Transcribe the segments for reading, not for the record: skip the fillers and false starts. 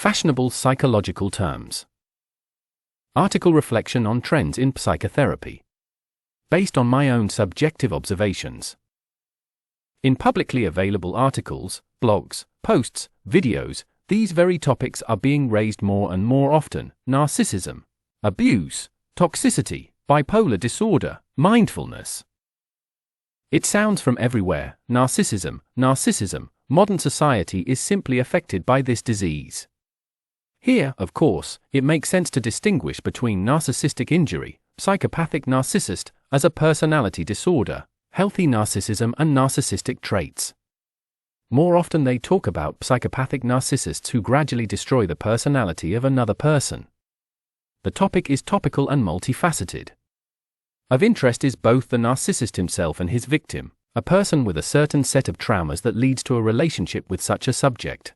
Fashionable psychological terms. Article reflection on trends in psychotherapy. Based on my own subjective observations. In publicly available articles, blogs, posts, videos, these very topics are being raised more and more often: narcissism, abuse, toxicity, bipolar disorder, mindfulness. It sounds from everywhere: narcissism, narcissism. Modern society is simply affected by this disease. Here, of course, it makes sense to distinguish between narcissistic injury, psychopathic narcissist, as a personality disorder, healthy narcissism, and narcissistic traits. More often they talk about psychopathic narcissists who gradually destroy the personality of another person. The topic is topical and multifaceted. Of interest is both the narcissist himself and his victim, a person with a certain set of traumas that leads to a relationship with such a subject.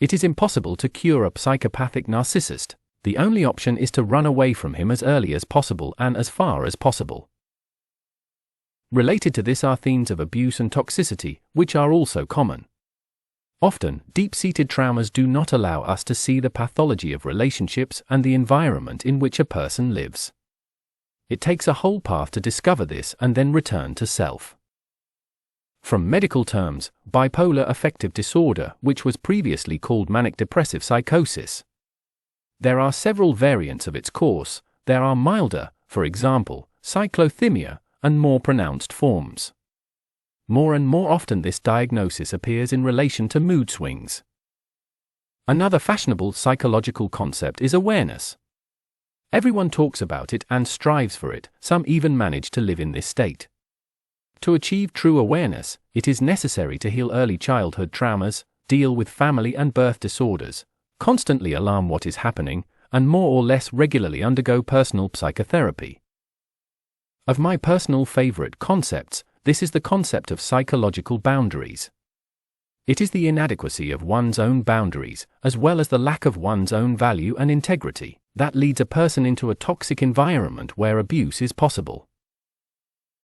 It is impossible to cure a psychopathic narcissist. The only option is to run away from him as early as possible and as far as possible. Related to this are themes of abuse and toxicity, which are also common. Often, deep-seated traumas do not allow us to see the pathology of relationships and the environment in which a person lives. It takes a whole path to discover this and then return to self. From medical terms, bipolar affective disorder, which was previously called manic-depressive psychosis. There are several variants of its course. There are milder, for example, cyclothymia, and more pronounced forms. More and more often this diagnosis appears in relation to mood swings. Another fashionable psychological concept is awareness. Everyone talks about it and strives for it, some even manage to live in this state. To achieve true awareness, it is necessary to heal early childhood traumas, deal with family and birth disorders, constantly alarm what is happening, and more or less regularly undergo personal psychotherapy. Of my personal favorite concepts, this is the concept of psychological boundaries. It is the inadequacy of one's own boundaries, as well as the lack of one's own value and integrity, that leads a person into a toxic environment where abuse is possible.